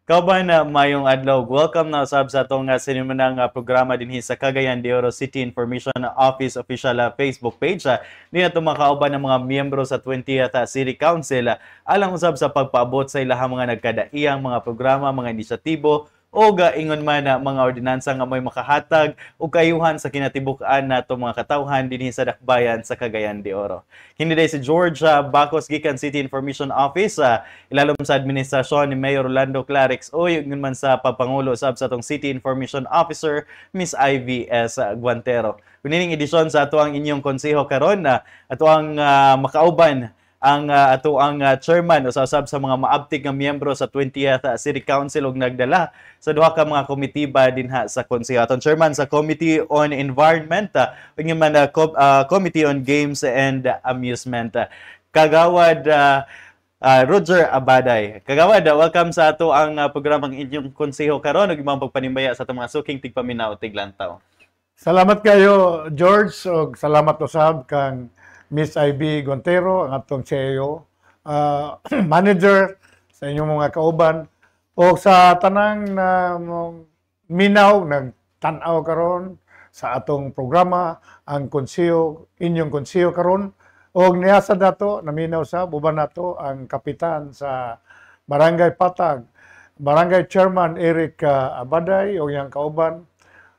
Kauban na mayong adlaw. Welcome na usab sa atong sinimunang programa dinhi sa Cagayan de Oro City Information Office official Facebook page. Di na makauban ng mga miyembro sa 20th City Council alang usab sa pagpaabot sa ilahang mga nagkadaiyang mga programa, mga inisyatibo o ingon man na mga ordinansa nga may makahatag o kayuhan sa kinatibuk-an nato mga katawhan dinhi sa dakbayan sa Cagayan de Oro. Hindi day si George Bacos gikan City Information Office, ilalom sa administrasyon ni Mayor Rolando Clarix o yun man sa papangulo sab sa atong City Information Officer Miss Ivy S. Guantero. Kunining edisyon sa ato ang inyong konseho karon na ato ang makauban ang ato ang chairman o usab sa mga maabtig nga miyembro sa 20th City Council ug nagdala sa duha ka mga komitiba dinha sa konseho. Atong chairman sa Committee on Environment ug man Committee on Games and Amusement. Kagawad Roger Abaday. Kagawad, welcome sa ato ang programang inyong konseho karon ug imong pagpanimbaya sa atong mga suking tigpaminaw tiglantaw. Salamat kayo George ug salamat usab kang Miss Ivy Guantero, ang atong CEO, manager sa inyong mga kauban, o sa tanang na minaw, nagtanaw karon sa atong programa, ang konseho, inyong konseho karon, o niyasa dato, naminaw sa buban nato, ang kapitan sa Barangay Patag, Barangay Chairman Eric Abaday, o yung kauban,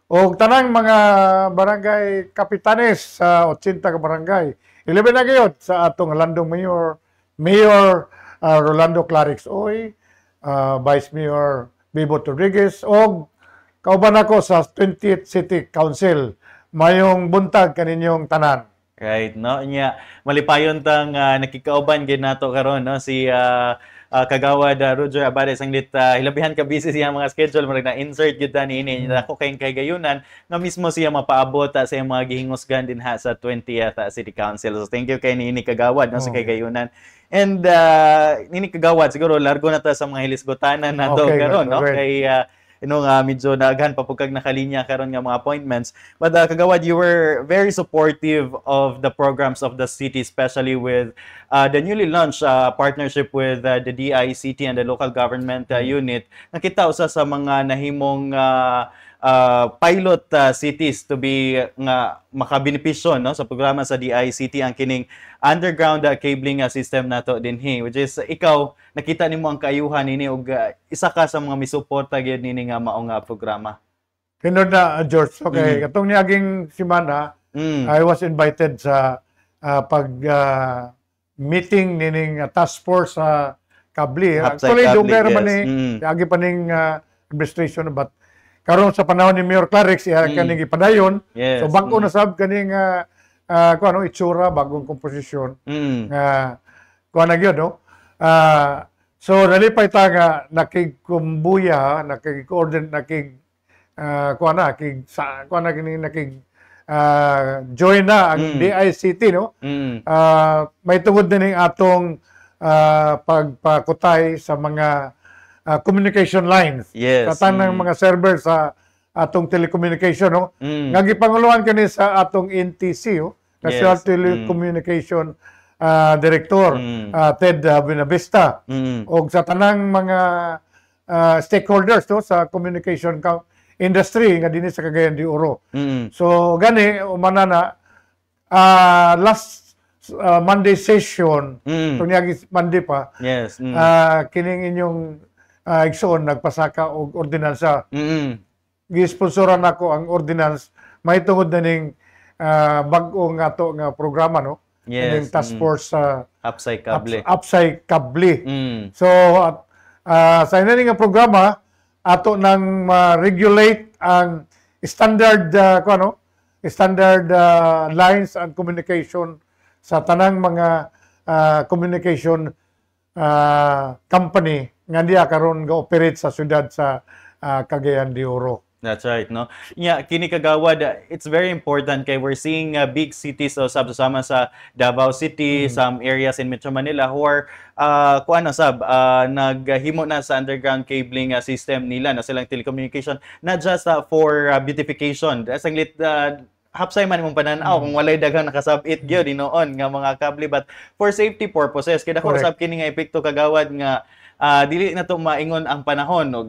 o tanang mga barangay kapitanes sa 80 ka barangay. Ilibin na kayo sa atong landong Mayor Rolando Clarix Oy, Vice Mayor Bibo Rodriguez, o kauban ako sa 20th City Council. Mayong buntag kaninyong tanan. Right, no? Nya malipayon tang nakikauban gid nato karon, no? Si Kagawad Roger Abaday sanglit hilabihan ka busy siya mga schedule murag na insert gyud ni ini ako kay gayunan nga mismo siya mapaabot sa iyang mga gihingusgan dinha sa 20th City Council. So thank you kay ni Kagawad no sa kay gayunan. And nini Kagawad siguro largo na ta sa mga hilisgotanan nato karon, no? Kay medyo naaghan pa pugkag nakalinya karon nga mga appointments. But Kagawad, you were very supportive of the programs of the city, especially with the newly launched partnership with the DICT and the local government unit. Nakita usa sa mga nahimong pilot cities to be nga makabenepisyo no sa programa sa DICT ang kining underground cabling system nato dinhi, which is ikaw nakita nimo ang kaayuhan nini ug isa ka sa mga misuporta gyud nini nga mao nga programa. Hinod na George. Okay, katong niaging semana I was invited sa pag meeting nining task force sa Kabli. Actually dugay ra man ni agi pa ning administration but karon sa panahon ni Mayor Clarix kaning ipadayon. So bago na sab kaning itsura bagong komposisyon kuha na gyud no. So nalipay ta nga nakigkumbuya nakig-coordinate join na ang DICT no. May tungod din atong pagpakutay sa mga communication lines. Katang mga server sa atong telecommunication no. Nga gipanguluhan kani sa atong NTC National Telecommunication Director Ted Buenavista og sa tanang mga stakeholders no sa communication industry nga dinhi sa Cagayan de Oro. So gani umana na last Monday session tunyagi Monday pa. Kining inyong igsoon nagpasaka og ordinansa. Gisponsoran nako ang ordinance may tungod na ning bag-o nga to nga programa no. Ning task force Upside Kable. Upside Kable. So sa ina nga programa ato nang ma-regulate ang standard standard lines and communication sa tanang mga communication company nga diya karon ga operate sa syudad sa Cagayan de Oro. That's right, no? Yeah, kini Kagawad, it's very important kay we're seeing big cities sama sa Davao City, some areas in Metro Manila who are naghimo na sa underground cabling system nila na silang telecommunication, not just for beautification. Sanglit hapsay man imong pananaw kung walay daghang nakasabit gyud noon nga mga kable, but for safety purposes kaya ko usab kini nga epekto Kagawad nga dili na to maingon ang panahon og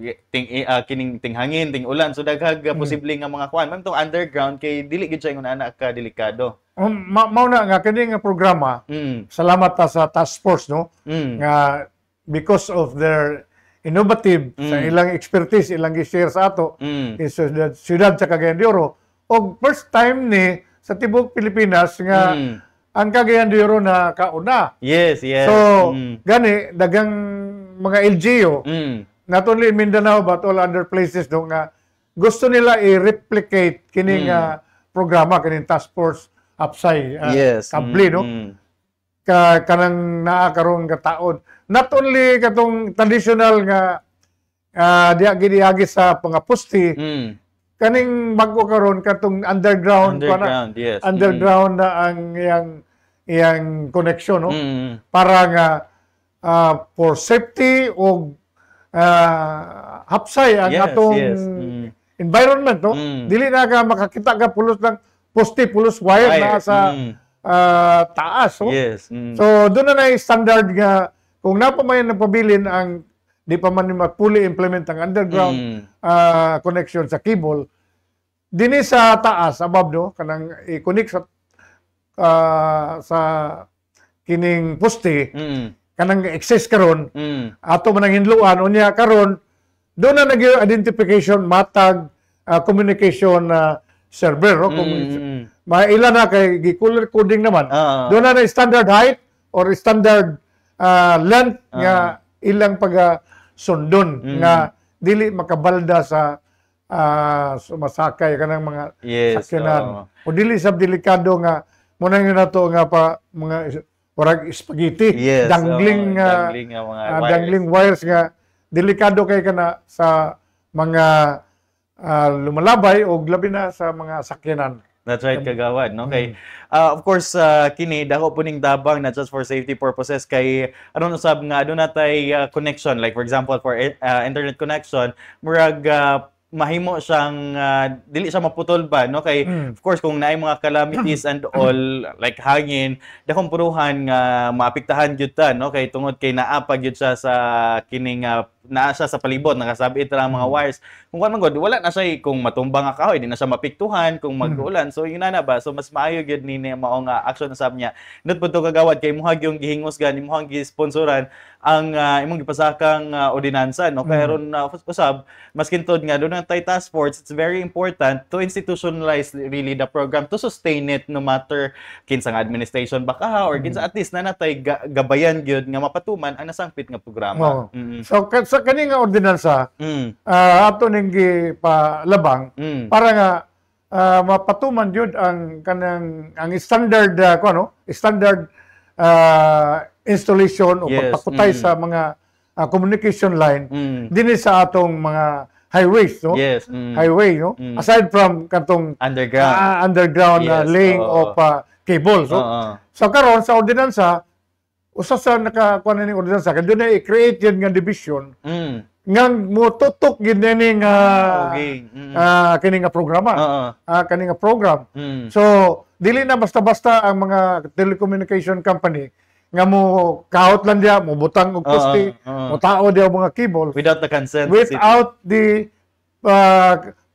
kining tinghangin, ting-ulan. So daghang posible nga mga kuan. Man tong underground kay dili gid siya ingon ana ka delikado. Mao na nga kini nga programa. Salamat ta sa task force no. Nga because of their innovative sa ilang expertise ilang gi-share sa ato is siyudad sa Cagayan de Oro. Og first time ni sa tibok Pilipinas nga ang Cagayan de Oro na kauna. Yes. So, gani, dagang mga LGU, not only in Mindanao but all other places no, nga gusto nila i-replicate kining programa, kining task force upside, kabli, no? Kanang naakaroon kataon. Not only katong traditional nga diagi sa pangapusti, kaning bago karon katong underground yes. Underground na ang iyang connection no para nga for safety o hapsay ang atong environment no dili na ka makakita ka pulos lang poste pulos wire na sa taas no? So doon na standard nga kung napamayan na pabilin ang di pa man fully implement ang underground connection sa cable. Dini sa taas, above, no? Kanang i-connect sa kining poste, kanang access karon ato man ang hinluan, unya karon, doon na nag-identification, matag, communication server, no? Kung mailan na kay color coding naman, doon na standard height or standard length nga ilang sundon nga dili makabalda sa sumasakay kanang mga sakyanan o dili sab delikado nga muna yun nato nga pa mga warag spaghetti dangling wires nga delikado kay kana sa mga lumalabay o labi na sa mga sakyanan. That's right, kagawad, no? Kay of course kini dako po ning dabang not just for safety purposes kay aron usab nga aduna tay connection like for example for internet connection murag mahimo siyang dili siya maputol ba no kay of course kung naay mga calamities and all like hangin dakong puruhan nga maapektahan gyud ta no kay tungod kay naa pa gyud siya sa kining naa siya sa palibot nakasabit ra mga wires kung kuan man gud wala na siya kung matumbang nga kahoy di na siya mapiktuhan kung mag-ulan so yun na ba so mas maayo gyud ni mao nga action sab niya nut pud to kagawad kay muhag yung gihingusgan imong gisponsoran ang imong gipasakang ordinansa no kay ron usab maskin tod nga doon tay task force it's very important to institutionalize really the program to sustain it no matter kinsa nga administration baka or kinsa at least na natay gabayan gyud nga mapatuman ang nasangpit nga programa. So sa kani nga ordinansa ato ning gipalabang para nga mapatuman jud ang kanang ang standard standard installation o pagpakutay sa mga communication line dinhi sa atong mga highways no highway no aside from katong underground laying of cable so karon sa ordinansa usa sa nakakuan ni ordinansa kay dunay i-create yun nga division nga motutok gid ni nga kini nga programa kani nga program so dili na basta-basta ang mga telecommunication company nga mo kahot lang diya mo butang og poste mo tao diya mga cable without the consent without the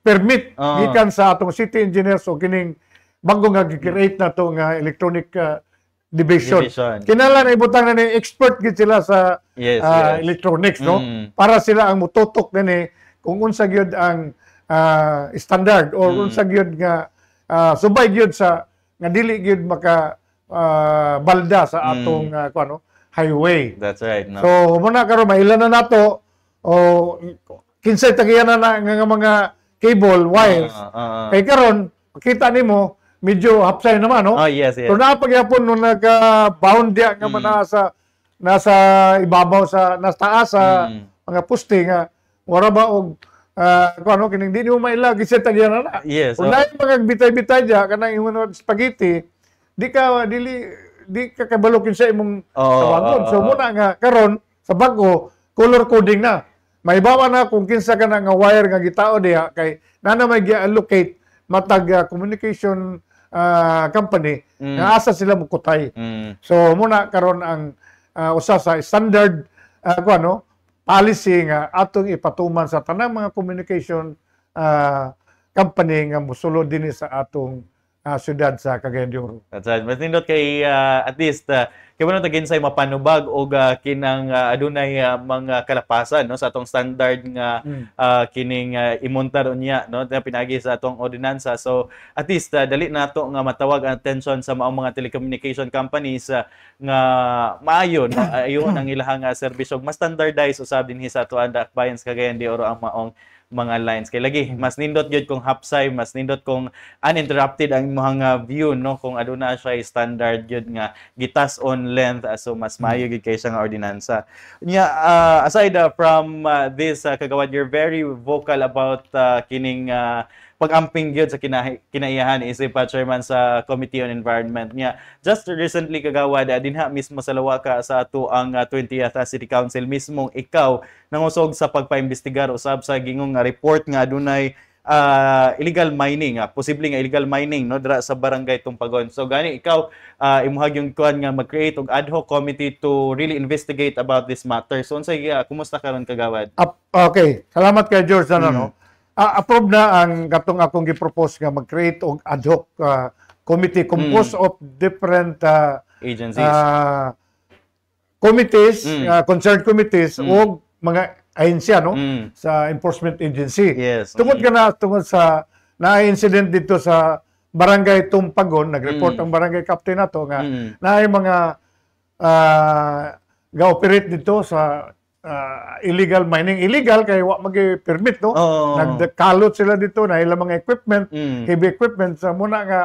permit gikan sa atong city engineers o kining bago nga gi-create na to nga electronic division. Kinahanglan ibutang na ni expert gid sila sa electronics no para sila ang mututok nini kung unsa gyud ang standard or unsa gyud nga subay gyud sa nga dili gyud maka balda sa atong highway. That's right. No? So muna karon mailan na nato o kinsay tagiyan na nga mga cable wires. Kay karon makita nimo medyo hapsay naman no. Yes. So napagyapon nung naka-bound diya nga nasa ibabaw sa nasa taas sa mga poste nga wala ba og kining di mo maila kinsay tagiyan na. Yes. Kung naay mga bitay-bitay diya kanang imong spaghetti di ka kabalo kinsa imong tabangon. So muna nga karon sa bago color coding na. Maibawa na kung kinsa ka na nga wire nga gitao diha kay nana may gi-allocate matag communication company nga asa sila mukutay. So muna karon ang usa sa standard policy nga atong ipatuman sa tanang mga communication company nga mosulod dinhi sa atong syudad sa Cagayan de Oro. That's right. Mas nindot kay at least kay mo tagin say mapanubag og kinang adunay mga kalapasan no sa atong standard nga kining imontar unya no na pinagi sa atong ordinansa. So at least dali nato nga matawag ang attention sa maong mga telecommunication companies nga maayo no ayon ang ilahang serbisyo mas standardized usab dinhi sa atuan dakbayan sa Cagayan de Oro ang maong mga lines kay lagi mas nindot gyud kung hapsay mas nindot kung uninterrupted ang mga view no kung aduna siya standard gyud nga gitas on length so mas maayo gyud kay siya nga ordinansa nya aside from this kagawad you're very vocal about kining pag-amping gyud sa kinaiyahan isip chairman sa Committee on Environment niya. Just recently kagawad dinha mismo sa Lawaka sa ato ang 20th City Council mismong ikaw nangusog sa pagpaimbestigar usab sa gingong report nga adunay illegal mining, posible nga illegal mining no dira sa barangay Tumpagon. So gani ikaw imuhag yung kuan nga mag-create og ad hoc committee to really investigate about this matter. So unsay kumusta karon kagawad? Okay, salamat kay George no. Approve na ang katong akong gi-propose nga mag-create og ad hoc committee composed of different agencies. Committees, concerned committees o mga ahensya no sa enforcement agency. Yes. Tungod sa na-incident dito sa Barangay Tumpagon, nag-report ang barangay captain nato nga naay mga ga-operate dito sa illegal mining. Illegal kay wa magi-permit no. Nagkalot sila dito na ilang mga equipment, heavy equipment sa muna nga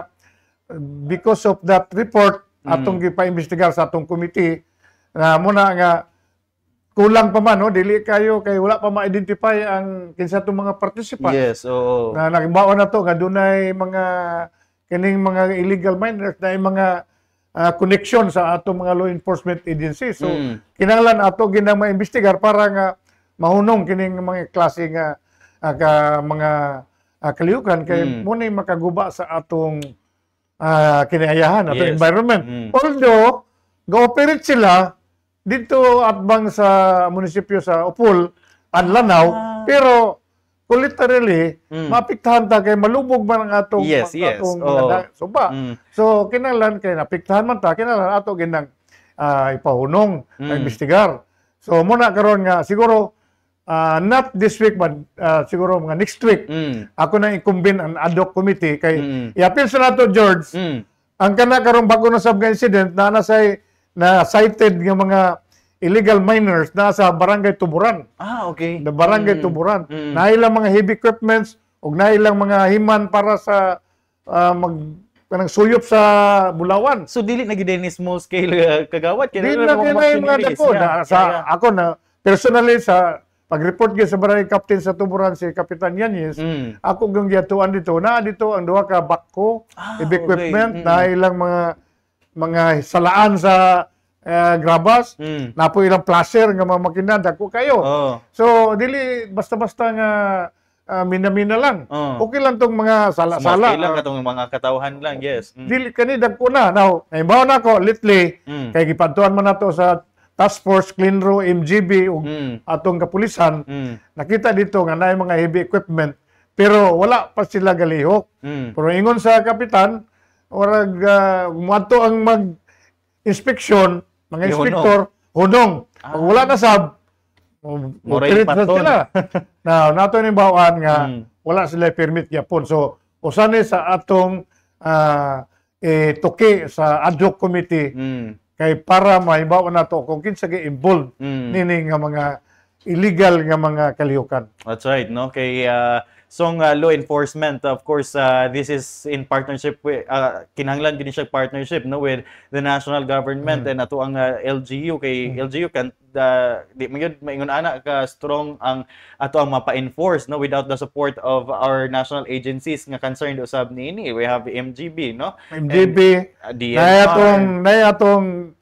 because of that report atong gipa-imbestigar sa atong committee na muna nga kulang pa man no dili kayo kay wala pa ma-identify ang kinsa tong mga participants. Yes, oo. Na nagbaon na to nga dunay mga kining mga illegal miners na mga connection sa atong mga law enforcement agencies. So kinahanglan ato ginang maimbestigar para nga mahunong kining mga klase nga mga kalihukan kay muna makaguba sa atong kinaayahan atong environment. Although go-operate sila dito atbang sa munisipyo sa Upol, Anlanaw, pero literally mapiktahan ta kay malubog man ang atong suba. So kinahanglan kay napiktahan man ta kinahanglan ato ginang ipahunong imbestigar. So muna karon nga siguro not this week but siguro mga next week ako na i-convene ang ad hoc committee kay i-appeal sa nato George ang kana karong bago na sab incident na cited nga mga illegal miners na sa Barangay Tuburan. Okay. The Barangay Tuburan. Na ilang mga heavy equipments ug na ilang mga himan para sa kanang suyop sa Bulawan. So dili na gid small scale kagawad kay mga dako sa ako na personally sa pag-report gyud sa barangay captain sa Tuburan si Kapitan Yanez, ako gang giyatuan dito na dito ang duha ka bakko, heavy equipment na ilang mga salaan sa grabas, napo ilang placer nga mga makina dako kayo. So dili basta-basta nga mina-mina lang. Okay lang tong mga sala-sala. Okay lang katong mga katawhan lang, yes. Dili kani dagko na. Now, naibaw na ko lately kay gipadtuan man nato sa Task Force Cleanro MGB ug atong kapulisan. Nakita dito nga naay mga heavy equipment pero wala pa sila galihok. Pero ingon sa kapitan, orag muadto ang mag-inspeksyon mga inspektor, hunong. Kung wala na sab, moray paton. Na nato ni bawaan nga wala sila permit gyapon. So usani sa atong tuki sa ad hoc committee kay para mahibaw nato kung kinsa gi-involved nini nga mga illegal nga mga kalihukan. That's right, no? Kay law enforcement, of course, this is in partnership with, kinahanglan din siya partnership no, with the national government and ato ang LGU. Kay LGU kan di maingon ana ka strong ang ato ang mapa-enforce no without the support of our national agencies nga concerned usab niini. We have MGB, no? MGB, nay atong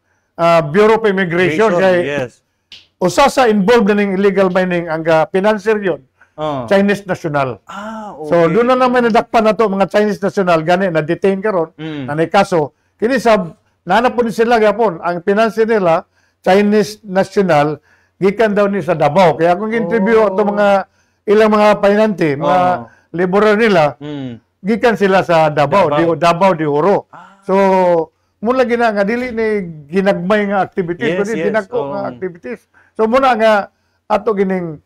Bureau of Immigration kay usa sa involved ning illegal mining ang financier yon. Chinese national. Okay. So doon na naman nadakpan na to mga Chinese national gani na detain karon na may kaso kini sab nanap po sila gyapon ang financier nila Chinese national gikan daw ni sa Davao. Kaya akong interview ato mga ilang mga painante, mga laborer nila, gikan sila sa Davao, Davao de Oro. So muna gina nga dili ni ginagmay nga activities, kundi dinako nga activities. So muna nga ato gining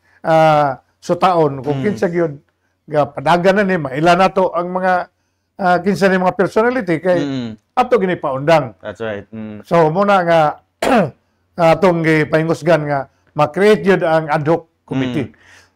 sutaon kung kinsa gyud nga padagan na ni maila nato ang mga kinsa ni mga personality kay ato gini paundang. That's right. So muna nga atong gipaingusgan nga ma-create yun ang ad hoc committee.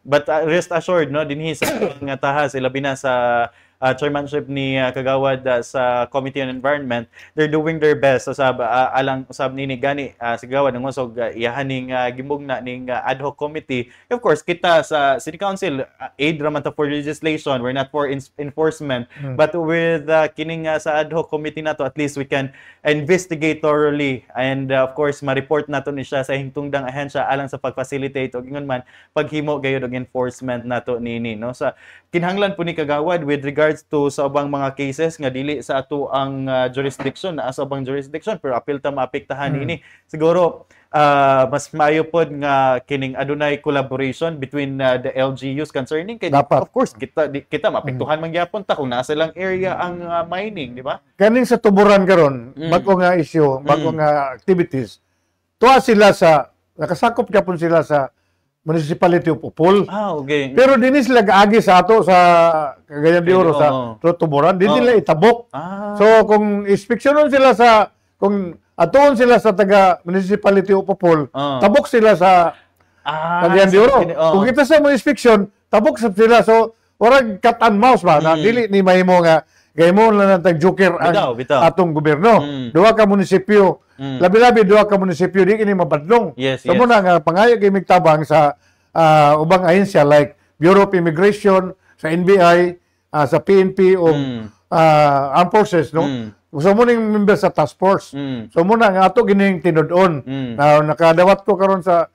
But rest assured, no, dinhi sa nga tahas, labi na sa chairmanship ni Kagawad sa Committee on Environment, they're doing their best usab alang usab nini gani si Kagawad ng usog iyahaning gimugna ning ad hoc committee. Of course, kita sa City Council aid raman ta for legislation, we're not for enforcement, but with kining sa ad hoc committee nato, at least we can investigate thoroughly and of course ma-report nato ni siya sa hingtungdang ahensya alang sa pag-facilitate og ingon man paghimo gayud og enforcement nato nini, no. Sa kinahanglan po ni Kagawad with regards to sa ubang mga cases nga dili sa ato ang jurisdiction, na sa ubang jurisdiction pero apil ta maapektahan ini, siguro mas maayo pod nga kining adunay collaboration between the LGUs concerning kay of course kita maapektuhan man gyapon ta kung nasa lang area ang mining, di ba? Kaning sa tuburan karon, bago nga issue, bago nga activities, tuwa sila sa nakasakop gyapon sila sa Municipality of Upol. Okay. Pero dinhi sila gaagi sa ato sa Cagayan de Oro sa tuburan, dinhi nila itabok. So kung inspeksyonon sila sa kung atuon sila sa taga Municipality of Upol, tabok sila sa Cagayan de Oro. Kung kita sa mo inspeksyon, tabok sila. So warag cat and mouse ba na dili ni mahimo nga gaymo lang nang joker ang atong gobyerno. Duha ka munisipyo, labi-labi duha ka munisipyo di kini mabadlong. So muna nga pangayo kay migtabang sa ubang ahensya like Bureau of Immigration, sa NBI, sa PNP o Armed Forces, no? So muna yung member sa task force. So muna nga ato gining tinud-on. Nakadawat ko karon sa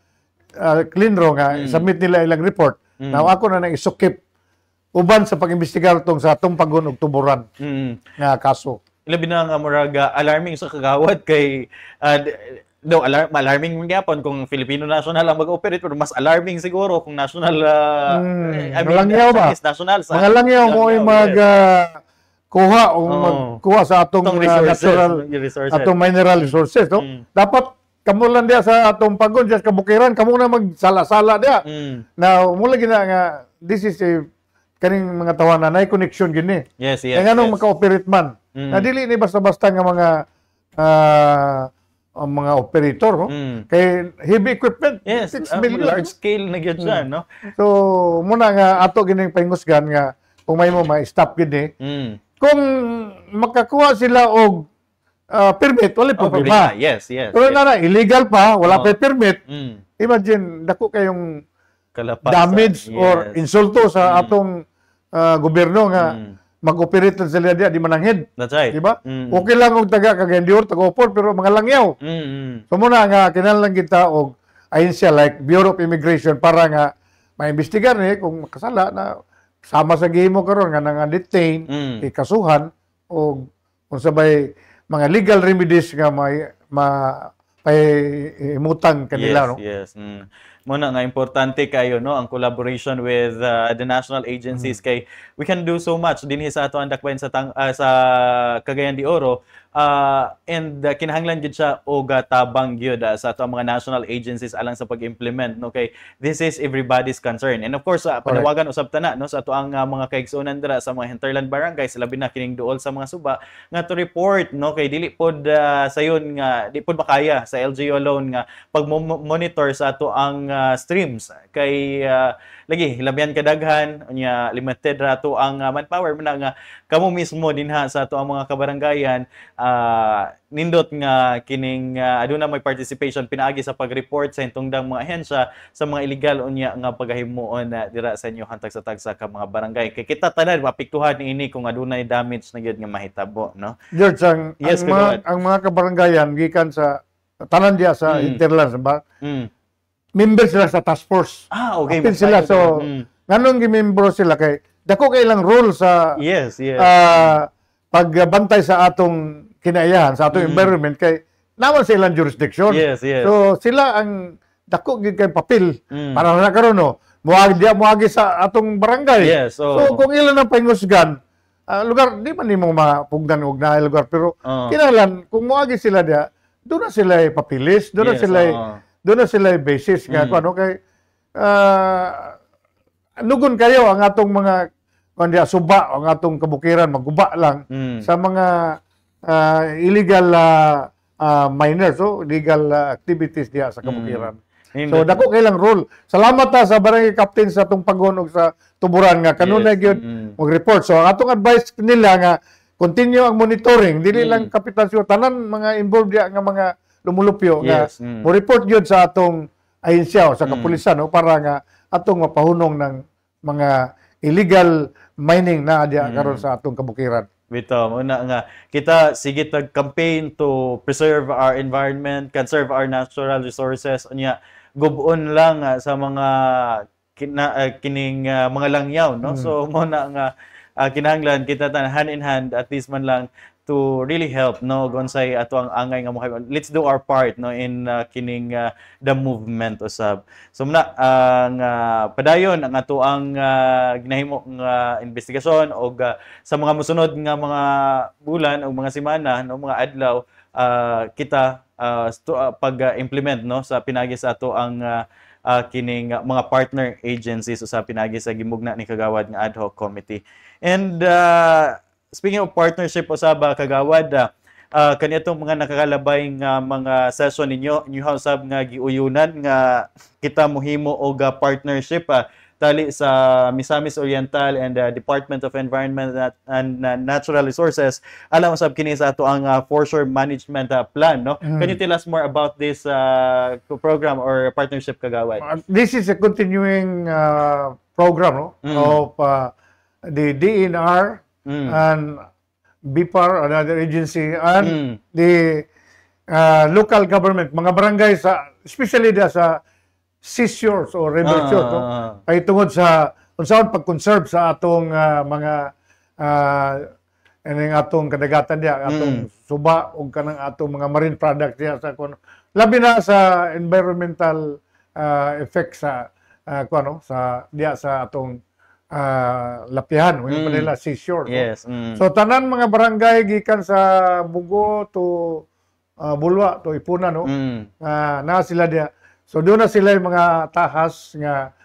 Cleanro nga submit nila ilang report. Now ako na isukip uban sa pag-imbestigar tong sa atong pag-unog tuburan nga kaso. Ilabi na nga murag alarming sa Kagawad kay alarming man gyapon kung Filipino national ang mag-operate, pero mas alarming siguro kung national langyaw ba? National sa mga langyaw mo ay kuha o magkuha sa atong natural atong mineral resources, no? Dapat kamo lang dia sa atong pag-on just kabukiran kamo na magsala-sala dia. Now mula gina nga this is a kaning mga tawanan na connection gini. Yes. Kaya nganong maka-operate man. Na dili ni basta-basta nga mga operator, no? Kay heavy equipment, 6 million. Large scale na gyud siya, no? So muna nga ato gining pahingusgan nga kung may mo ma-stop gini. Kung makakuha sila og permit, wala problema. Yes. Pero na illegal pa, wala pa permit. Imagine dako kayong damage or insulto sa atong gobyerno nga mag-operate lang sila di mananghid. That's right. Diba? Okay lang og taga Cagayan de Oro, taga-Upol, pero mga langyaw. So muna nga kinahanglan kita og ahensya like Bureau of Immigration para nga maimbestigar ni kung makasala na sama sa gihimo karon nga nang detain, ikasuhan o kung sabay mga legal remedies nga imutang kanila, no? Yes. Muna nga importante kayo, no, ang collaboration with the national agencies kay we can do so much dinhi sa ato ang dakbayan sa Cagayan de Oro, and kinahanglan gyud siya og tabang gyud sa ato ang mga national agencies alang sa pag-implement, no, kay this is everybody's concern. And of course panawagan usab tana, no, sa ato ang mga kaigsuonan dira sa mga hinterland barangays, labi na kining duol sa mga suba nga to report, no, kay dili pod sayon nga di pod makaya sa LGU alone nga pag-monitor sa ato ang streams kay lagi hilabihan kadaghan unya limited rato ang manpower man nga kamo mismo dinha sa ato ang mga kabarangayan nindot nga kining aduna may participation pinaagi sa pag-report sa hintungdang mga ahensya sa mga illegal unya nga paghimuon dira sa inyo hantag sa tagsa ka mga barangay kay kita tanan mapiktuhan niini kung adunay damage na gyud nga mahitabo, no? George, ang mga kabarangayan gikan sa tanan dia sa hinterlands ba? Member sila sa task force. Okay. Apil sila. So, nganong gimembro sila kay dako kay ilang role sa pagbantay sa atong kinaiyahan, sa atong environment kay naman sa ilang jurisdiction. Yes. So, sila ang dako gid kay papel Mm. para na karon no. Muagi sa atong barangay. Yes, oo. So kung ilan ang pahingusgan, lugar di man nimo mapugdan og naay lugar pero Oo. kinahanglan kung muagi sila diha, doon na sila papilis, doon na Yes, sila oo. doon na sila basis nga Mm. ano kay nugon kayo ang atong mga kundi suba ang atong kabukiran maguba lang Mm. sa mga illegal minors so illegal activities diha sa kabukiran. So dako kay lang rule. Salamat ta sa barangay captain sa tong pagon og sa tuburan nga kanunay gyud mag-report. So ang atong advice nila nga continue ang monitoring dili lang kapitan siyo tanan mga involved diha nga mga lumulupyo nga Yes. mo report gyud sa atong ahensya o sa kapulisan no para nga atong mapahunong ng mga illegal mining na diha karon sa atong kabukiran. Bitaw, una nga kita sige tag-campaign to preserve our environment, conserve our natural resources. Unya gubon lang sa mga kining mga langyaw, no? So mo na nga kinahanglan kita tan hand in hand at least man lang to really help no gonsay ato ang angay nga mo. Let's do our part no in kining the movement usab. So muna ang padayon ang ato ang ginahimo nga investigasyon og sa mga mosunod nga mga bulan o mga semana no mga adlaw kita pag-implement no sa pinagi sa ato ang kining mga partner agencies sa pinagi sa gimugna ni kagawad nga ad hoc committee. And speaking of partnership usaba kagawad kanitong mga nakakalabay nga mga session ninyo usab nga giuyunan nga kita mohimo og partnership tali sa Misamis Oriental and Department of Environment and Natural Resources alam usab kini sa ato ang foreshore management plan no. Can you tell us more about this program or partnership kagawad? This is a continuing program no of the DNR and BIPAR, another agency, and the local government, mga barangay sa, especially sa seashores o river shores, no? Ay tungod sa unsaon pag-conserve sa atong mga atong kadagatan diya, atong suba o kanang atong mga marine products diya sa kuno. Labi na sa environmental effects sa sa diya sa atong lapihan, yung nila seashore. Yes. So tanan mga barangay gikan sa Bugo to Bulwa to Ipuna no. Na sila diya. So doon na sila yung mga tahas nga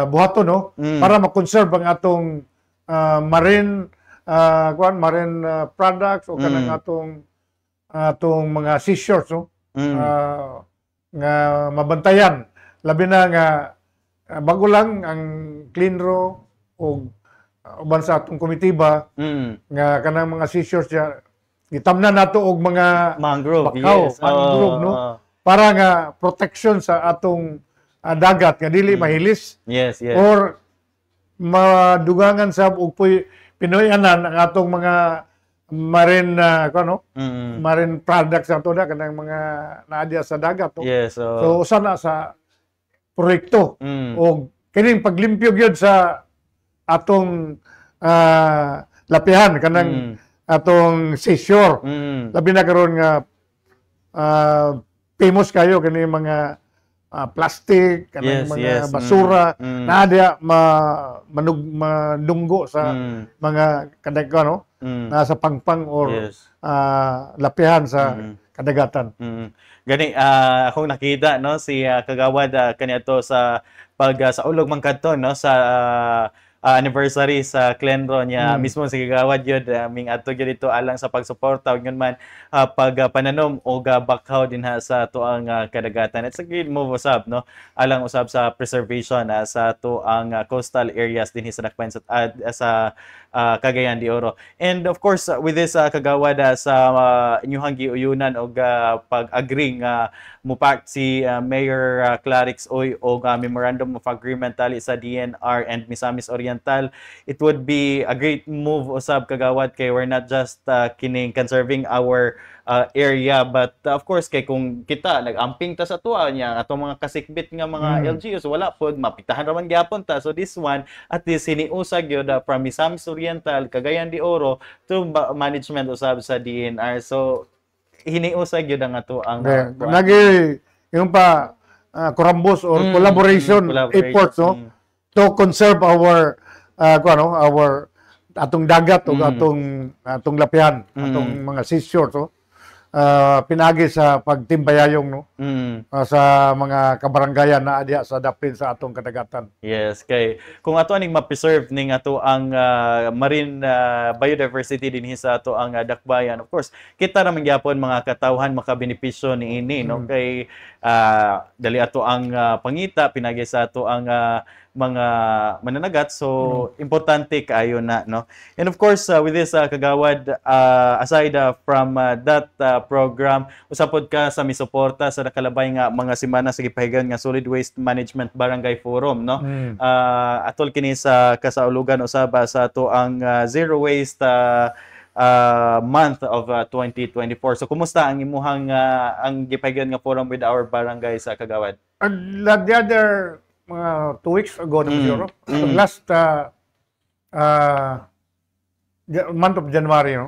buhaton no para ma-conserve ang atong marine marine products o kanang atong mga seashores no. Nga mabantayan labi na nga bago lang ang CLEANRO o uban sa atong komitiba nga kanang mga seashores diya gitamnan nato og mga mangrove, bakaw, yes. mangrove no para nga protection sa atong dagat nga dili mahilis Yes. or madugangan sa og pinoyanan ang atong mga marine marine products ato na kanang mga naadya sa dagat no? Yes. So usa na sa proyekto o kining paglimpyo gyud sa atong lapihan kanang atong seashore labi na karon nga famous kayo kani mga plastic kanang mga basura na dia manunggo sa mga kadagano nasa pangpang or lapihan sa kadagatan. Gani akong nakita no si kagawad kaniadto sa pag sa ulog man kadto no sa anniversary sa CLEANRO niya mismo si kagawad yun ming adto gyud dito alang sa pagsuporta ug yun man pag pananom og bakhaw dinha sa tuang kadagatan. It's a good move usab no alang usab sa preservation sa tuang coastal areas dinhi sa Dakbayan sa Cagayan de Oro. And of course with this kagawad sa inyong giuyunan og pag-agree nga mupak si Mayor Clarix Oy og memorandum of agreement tali sa DNR and Misamis Oriental, it would be a great move usab kagawad kay we're not just kining conserving our area but of course kay kung kita nag-amping ta sa tuwa niya atong mga kasikbit nga mga LGUs wala pod mapitahan raman gyapon ta. So this one at least hiniusag gyud from Misamis Oriental, Cagayan de Oro to management usab sa DNR. So hiniusag gyud ang ato ang yung pa kurambos or collaboration efforts, no, to conserve our our atong dagat o atong lapihan, atong mga seashore, so pinagi sa pagtimbayayong, no, sa mga kabaranggayan na adya sa dapin sa atong kadagatan. Yes, kay kung ato aning ma-preserve ning ato ang marine biodiversity dinhi sa ato ang dakbayan, of course kita ra man gyapon mga katawhan makabenepisyo niini, no, kay dali ato ang pangita pinagi sa ato ang mga mananagat, so importante kaayo na, no. And of course with this kagawad, aside from that program, usapod ka sa misuporta sa nakalabay nga mga semana sa gipahigan nga Solid Waste Management Barangay Forum, no. Atol kini sa kasaulugan usaba sa ato ang Zero Waste month of 2024. So kumusta ang imuhang ang gipahigan nga forum with our barangay sa kagawad? The other mga 2 weeks ago naman siguro, last month of January, no?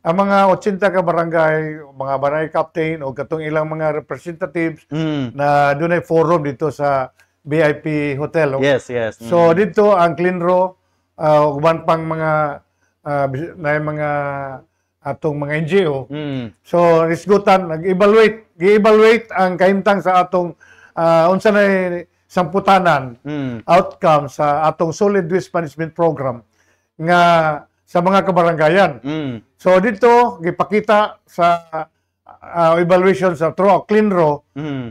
Ang mga 80 ka barangay, mga barangay captain o katong ilang mga representatives na doon ay forum dito sa VIP Hotel, no? Yes, yes. So dito ang Cleanro, uban pang mga mga atong mga NGO. So risgutan nag-evaluate ang kahimtang sa atong unsa na samputanan outcome sa atong Solid Waste Management Program nga sa mga kabaranggayan. So dito gipakita sa evaluation sa Cleanro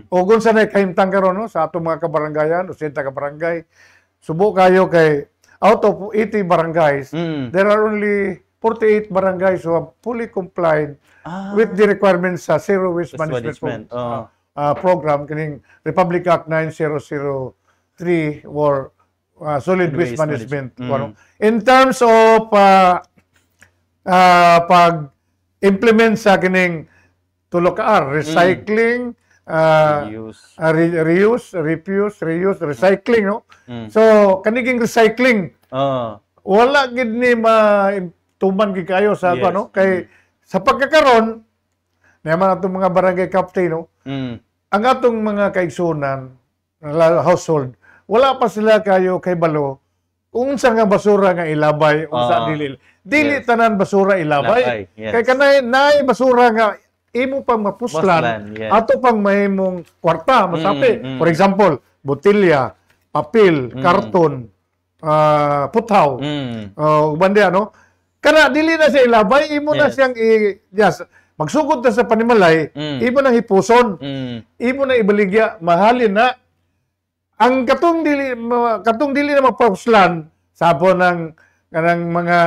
o kung saan ay kahimtang karon, no, sa atong mga kabaranggayan, 80 ka barangay. Subo kayo kay out of 80 barangays, there are only 48 barangays who have fully complied with the requirements sa Zero Waste Management program, kining Republic Act 9003 or Solid Waste Management. In terms of pag-implement sa kining tulo ka recycling, reuse, recycling, no? So kaniging recycling, wala gid ni tuman gid kayo sa ano, kay sa pagkakaron naman atong mga barangay captain, no, ang atong mga kaigsunan, household, wala pa sila kayo kay balo unsa nga basura nga ilabay, unsa dili tanan basura ilabay. Kay kanay nay basura nga imo pang mapuslan, ato pang mahimong kwarta, masapi. For example, botilya, papel, karton, puthaw, banda, no? Kana dili na siya ilabay, imo na siyang magsugod na sa panimalay, imo na hipuson, imo na ibaligya, mahalin na. Ang katong dili na mapuslan sabon ng mga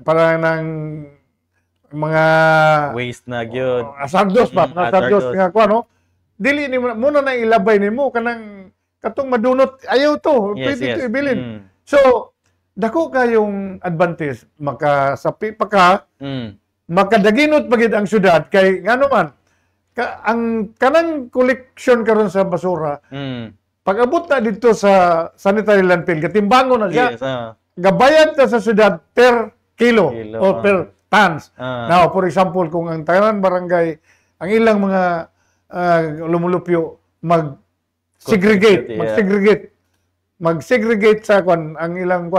para ng mga waste na gyud, asardos ba, asardos nga ko, no, dili ni muna na ilabay nimo kanang katong madunot ayaw to, pwede to ibilin. So dako kayong advantage, makasapi pa ka, makadaginot pagid ang syudad kay ngano man ang kanang collection karon sa basura, pag abot na dito sa sanitary landfill, katimbangon na siya, gabayad na sa syudad per kilo o per tons. Now, for example, kung ang tanan barangay, ang ilang mga lumulupyo mag-segregate sa ang ilang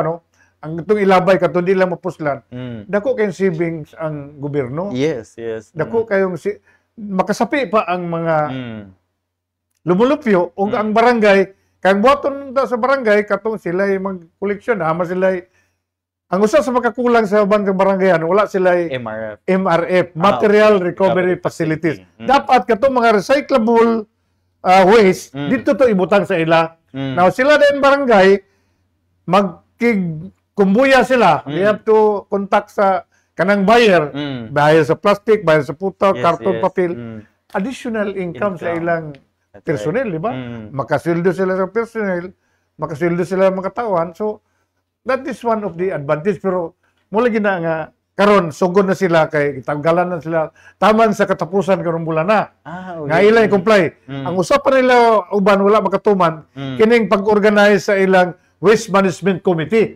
ang itong ilabay katong di lang mapuslan. Dako kayong savings ang gobyerno. Yes. Dako kayong makasapi pa ang mga lumulupyo o ang barangay, kaya buhaton sa barangay, katong sila mag-koleksyon, sila ang usa sa makakulang sa barangay, wala sila MRF, Material Recovery Facilities. Dapat katong mga recyclable waste, dito to ibutang sa ila. Now, sila din barangay, kumbuya sila. They have to contact sa kanang buyer, buyer sa plastic, buyer sa putaw, karton, papel. Additional income sa ilang personnel, di ba? Makasweldo sila sa personnel, makasweldo sila sa mga katawan. So, that is one of the advantage. Pero, mula gina nga, karon sugod na sila, kay tanggalan na sila, taman sa katapusan karong bulan na. Nga ilang comply. Ang usapan nila, uban, wala makatuman, kining pag-organize sa ilang Waste Management Committee.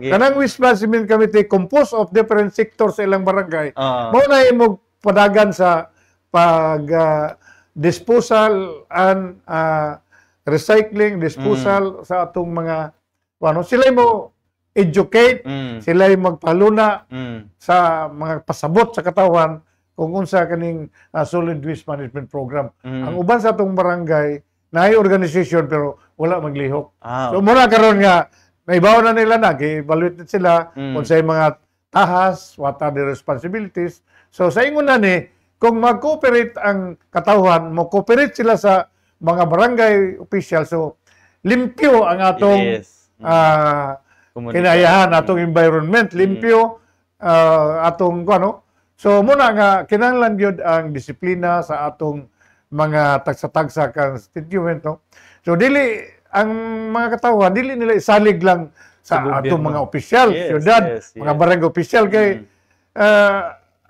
Kanang Waste Management Committee, composed of different sectors sa ilang barangay. Mao na imong padagan sa disposal and recycling, disposal sa atong mga sila mo educate, sila magpaluna sa mga pasabot sa katawan kung unsa kaning solid waste management program. Ang uban sa atong barangay naay organization pero wala maglihok. So muna karon nga naibaw na nila gi-evaluate sila kung sa mga tahas, what are the responsibilities. So sa ingon na ni kung mag-cooperate ang katawhan, mo-cooperate sila sa mga barangay official, so limpyo ang atong kinayahan, atong environment, limpyo atong So muna nga kinahanglan gyud ang disiplina sa atong mga tagsa-tagsa constituent, no? So dili ang mga katawhan dili nila isalig lang sa atong mga opisyal, syudad, mga barangay opisyal kay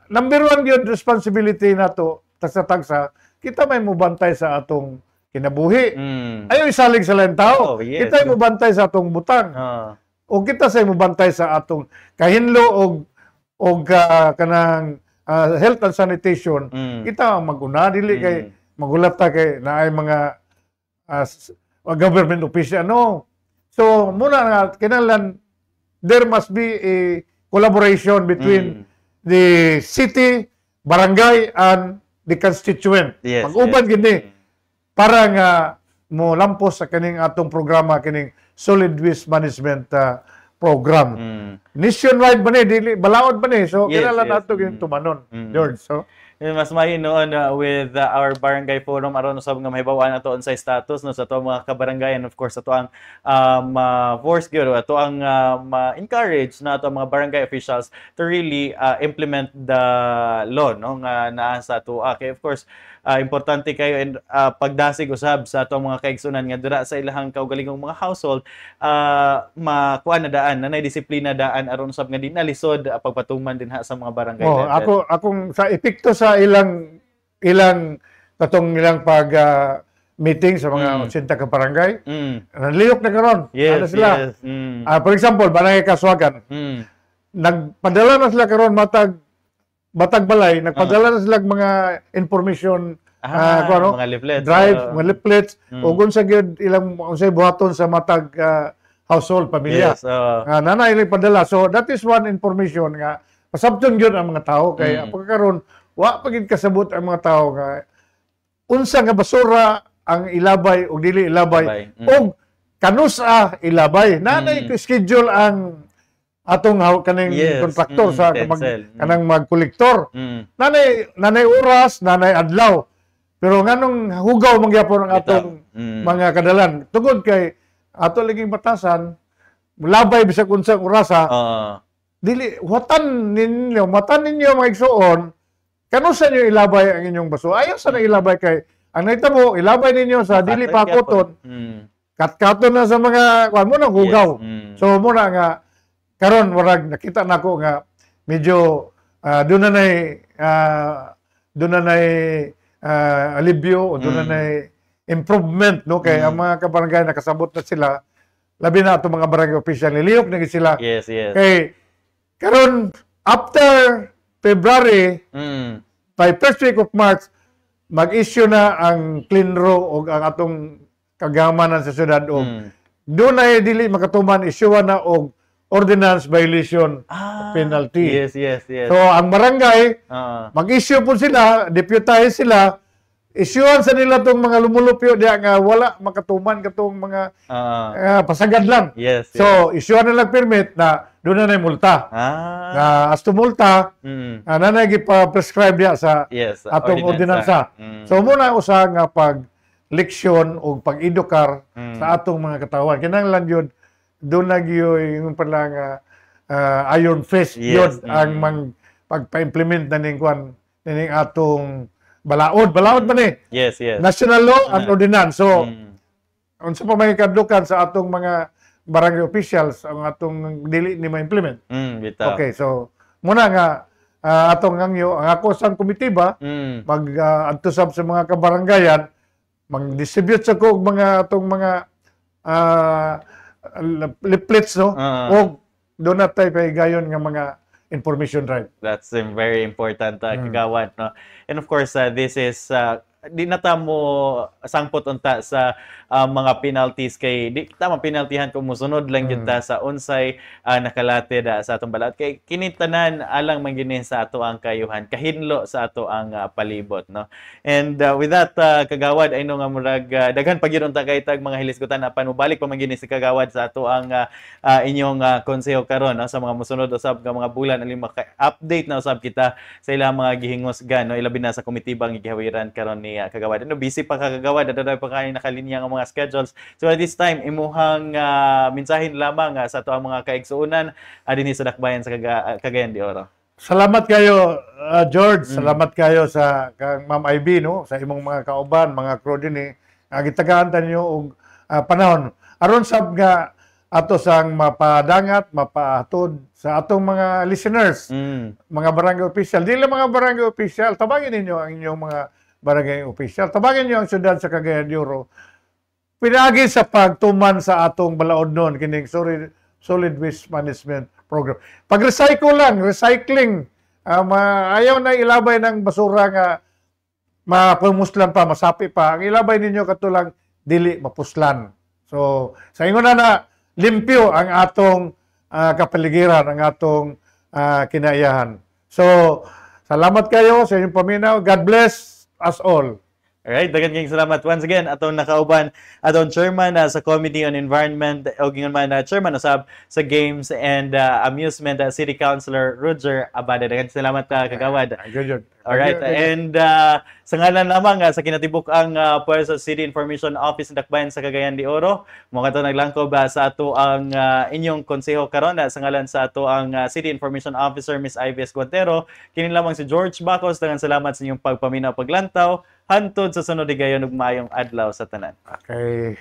number one yun, responsibility nato tagsa-tagsa, kita may mubantay sa atong kinabuhi. Ayaw isalig sa lain tao. Kita may mubantay sa atong butang. O kita say mubantay sa atong kahinlo o kanang health and sanitation. Kita maguna dili kay magulat ta kay naay mga government official. No. So muna nga kinahanglan there must be a collaboration between the city, barangay, and the constituent. Mag-uban gini para nga mo lampos sa kaning atong programa, kining solid waste management program. Nationwide ba ni? Dili, balaod ba ni? So, kinahanglan nato yung tumanon, George. So, mas mahinoon with our barangay forum aron usab nga mahibawaan ato sa status no sa ato mga kabarangayan, of course ato ang force gyud ato ang ma-encourage na ato mga barangay officials to really implement the law no nga naa sa ato. Okay, of course importante kayo and pagdasig usab sa ato mga kaigsunan nga dira sa ilahang kaugalingong mga household makuan na daan nanay disiplina daan aron usab nga dinalisod pagpatuman din sa mga barangay. Akong sa epekto sa ilang katong ilang pag meeting sa mga 80 ka barangay. Nanliyok na karon. Ano sila? For example, barangay Kaswagan. Nagpadala na sila karon matag balay, nagpadala na sila mga information mga leaflets, drive, mga leaflets o unsa gyud ilang unsay buhaton sa matag household, pamilya. Nanay ilang padala. So that is one information nga pasabton gyud ang mga tao kay pagkaron wa pagid kasabot ang mga tao nga unsa nga basura ang ilabay o dili ilabay o kanusa ilabay. Nanay schedule ang atong kaning kontraktor sa kanang magkolektor. Nanay oras, nanay adlaw. Pero nganong hugaw mangyapon ang atong mga kadalan tungod kay ato laging batasan labay bisag unsang orasa. Dili watan ninyo mga igsuon kanusa niyo ilabay ang inyong basura. Ayaw sa na ilabay kay ang nahitabo ilabay ninyo sa dili pakoton. Katkaton na sa mga kuan mo nang hugaw. So muna nga karon warag nakita nako nga medyo doon na nay alibyo o doon na nay improvement no kay ang mga kabarangay nakasabot na sila labi na ato mga barangay official niliyok na sila. Kay karon after February by first week of March mag-issue na ang CleanRo o ang atong kagamanan sa syudad o doon ay dili makatuman issue na og ordinance violation penalty. So ang barangay mag-issue po sila, deputize sila, issuean sa nila tong mga lumulupyo diya nga wala makatuman katong mga pasagad lang. So issuean nila permit na doon na multa. As to multa, na gipa-prescribe diya sa atong ordinansa. So muna usa nga pag-leksyon o pag-edukar sa atong mga katawan. Kinahanglan yun doon yung pala nga iron fist yun ang pagpa-implement na ning atong balaod ba ni? National law and ordinance. So unsa pa may kadlukan sa atong mga barangay officials ang atong dili ni ma-implement. Okay, so muna nga atong ang ako sa komitiba mag-antusab sa mga kabarangayan mag-distribute sa ko mga atong mga leaflets no o doon na tayo gayon nga mga information drive. That's very important kagawad no. And of course this is di na ta mo sangpot unta sa mga penalties kay di ta penaltihan kung musunod lang gyud ta sa unsay nakalatid sa atong balat kay kini tanan alang man gini sa ato ang kayuhan kahinlo sa ato ang palibot no. And with that kagawad ay no nga murag daghan pa gyud unta kay tag mga hilisgutan na panubalik pa man gini si kagawad sa ato ang inyong konseho karon no, sa mga musunod usab nga mga bulan ali maka-update na usab kita sa ilang mga gihingosgan no, ilabi na sa komitibang gihawiran karon ni kagawad. Ano busy pa kagawad adto pa kay nakalinya nga mga schedules. So at this time imuhang mensahin lamang sa ato ang mga kaigsuonan dinhi sa dakbayan sa Cagayan de Oro. Salamat kayo George, salamat kayo sa kang Ma'am Ivy no, sa imong mga kauban, mga crew dinhi nga gitagaan ta ninyo og panahon aron sab nga ato sang mapadangat, mapahatod sa atong mga listeners, mga barangay official. Dili mga barangay official, tabagin ninyo ang inyong mga barangay official. Tabagin niyo ang syudad sa Cagayan de Oro. Pinagi sa pagtuman sa atong balaod kining solid waste management program. Pag-recycle lang, recycling. Ayaw na ilabay ng basura nga mapumuslan pa, masapi pa. Ang ilabay ninyo katulang dili mapuslan. So, sa ingon na limpyo ang atong kapaligiran, ang atong kinaiyahan. So, salamat kayo sa inyong paminaw. God bless us all. Alright, daghang kayong salamat. Once again, atong nakauban, atong chairman sa Committee on Environment, o gingon man chairman usab sa Games and Amusement, City Councilor Roger Abada. Daghang salamat kagawad. Good. Alright, and sa ngalan lamang sa kinatibuk ang Puerto City Information Office ng Dakbayan sa Cagayan de Oro, mo kato naglangkob sa ato ang inyong konseho karon sa ngalan sa ato ang City Information Officer Miss Ivy Esguantero, kini lamang si George Bacos. Daghang salamat sa inyong pagpaminaw paglantaw. Hantod sa sunod gayon ug maayong adlaw sa tanan. Okay.